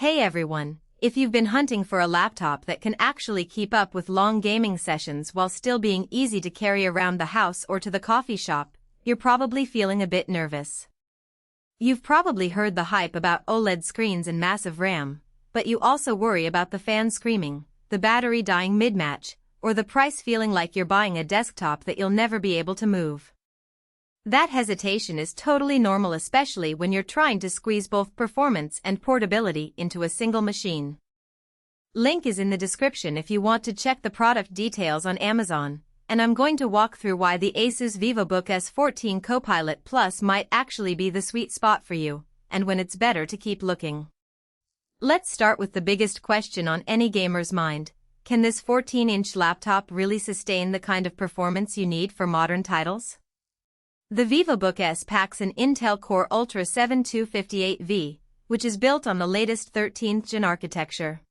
Hey everyone, if you've been hunting for a laptop that can actually keep up with long gaming sessions while still being easy to carry around the house or to the coffee shop, you're probably feeling a bit nervous. You've probably heard the hype about OLED screens and massive RAM, but you also worry about the fan screaming, the battery dying mid-match, or the price feeling like you're buying a desktop that you'll never be able to move. That hesitation is totally normal, especially when you're trying to squeeze both performance and portability into a single machine. Link is in the description if you want to check the product details on Amazon, and I'm going to walk through why the ASUS Vivobook S14 Copilot Plus might actually be the sweet spot for you, and when it's better to keep looking. Let's start with the biggest question on any gamer's mind. Can this 14-inch laptop really sustain the kind of performance you need for modern titles? The Vivobook S packs an Intel Core Ultra 7258V, which is built on the latest 13th gen architecture.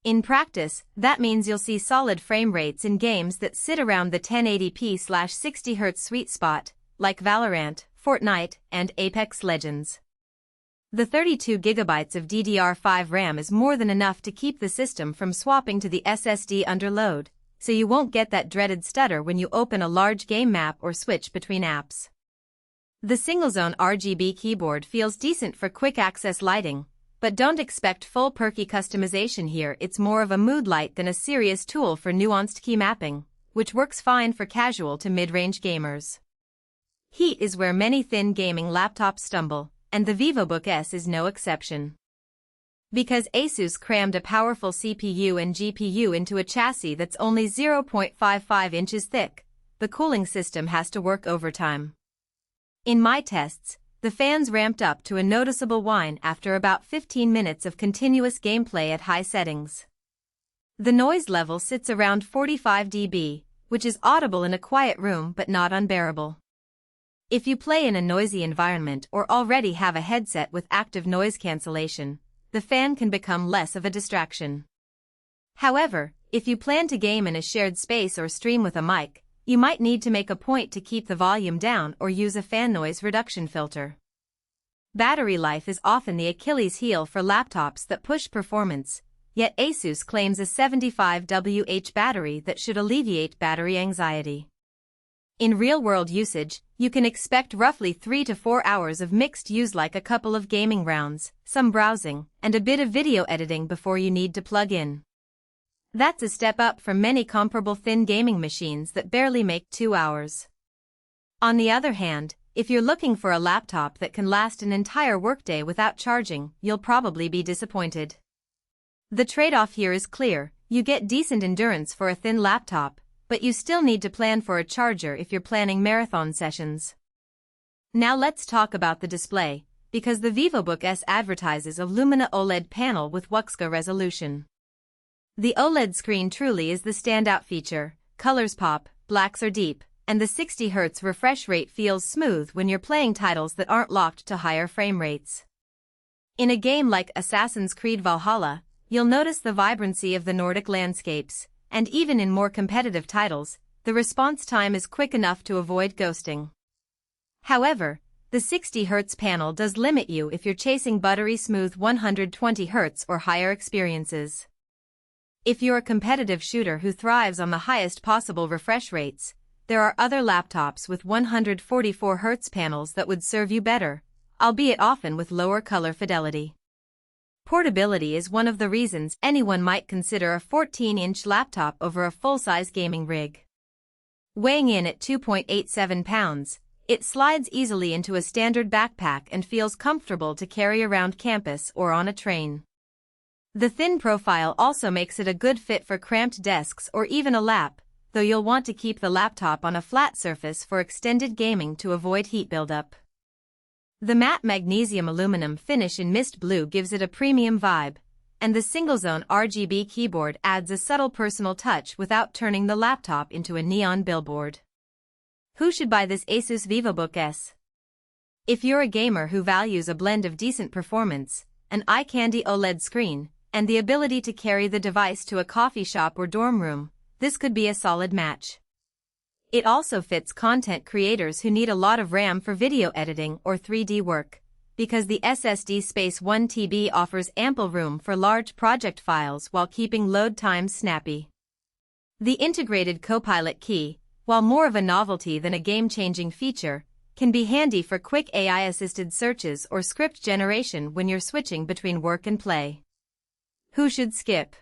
In practice, that means you'll see solid frame rates in games that sit around the 1080p/60Hz sweet spot, like Valorant, Fortnite, and Apex Legends. The 32GB of DDR5 RAM is more than enough to keep the system from swapping to the SSD under load, so you won't get that dreaded stutter when you open a large game map or switch between apps. The single-zone RGB keyboard feels decent for quick-access lighting, but don't expect full perky customization here. It's more of a mood light than a serious tool for nuanced key mapping, which works fine for casual to mid-range gamers. Heat is where many thin gaming laptops stumble, and the Vivobook S is no exception. Because ASUS crammed a powerful CPU and GPU into a chassis that's only 0.55 inches thick, the cooling system has to work overtime. In my tests, the fans ramped up to a noticeable whine after about 15 minutes of continuous gameplay at high settings. The noise level sits around 45 dB, which is audible in a quiet room but not unbearable. If you play in a noisy environment or already have a headset with active noise cancellation, the fan can become less of a distraction. However, if you plan to game in a shared space or stream with a mic, you might need to make a point to keep the volume down or use a fan noise reduction filter. Battery life is often the Achilles heel for laptops that push performance, yet ASUS claims a 75 Wh battery that should alleviate battery anxiety. In real-world usage, you can expect roughly 3 to 4 hours of mixed use, like a couple of gaming rounds, some browsing, and a bit of video editing before you need to plug in. That's a step up from many comparable thin gaming machines that barely make 2 hours. On the other hand, if you're looking for a laptop that can last an entire workday without charging, you'll probably be disappointed. The trade-off here is clear: you get decent endurance for a thin laptop, but you still need to plan for a charger if you're planning marathon sessions. Now let's talk about the display, because the Vivobook S advertises a Lumina OLED panel with WUXGA resolution. The OLED screen truly is the standout feature. Colors pop, blacks are deep, and the 60Hz refresh rate feels smooth when you're playing titles that aren't locked to higher frame rates. In a game like Assassin's Creed Valhalla, you'll notice the vibrancy of the Nordic landscapes, and even in more competitive titles, the response time is quick enough to avoid ghosting. However, the 60Hz panel does limit you if you're chasing buttery smooth 120Hz or higher experiences. If you're a competitive shooter who thrives on the highest possible refresh rates, there are other laptops with 144Hz panels that would serve you better, albeit often with lower color fidelity. Portability is one of the reasons anyone might consider a 14-inch laptop over a full-size gaming rig. Weighing in at 2.87 pounds, it slides easily into a standard backpack and feels comfortable to carry around campus or on a train. The thin profile also makes it a good fit for cramped desks or even a lap, though you'll want to keep the laptop on a flat surface for extended gaming to avoid heat buildup. The matte magnesium aluminum finish in mist blue gives it a premium vibe, and the single-zone RGB keyboard adds a subtle personal touch without turning the laptop into a neon billboard. Who should buy this ASUS Vivobook S? If you're a gamer who values a blend of decent performance, an eye-candy OLED screen, and the ability to carry the device to a coffee shop or dorm room, this could be a solid match. It also fits content creators who need a lot of RAM for video editing or 3D work, because the SSD space 1 TB offers ample room for large project files while keeping load times snappy. The integrated Copilot key, while more of a novelty than a game-changing feature, can be handy for quick AI-assisted searches or script generation when you're switching between work and play. Who should skip?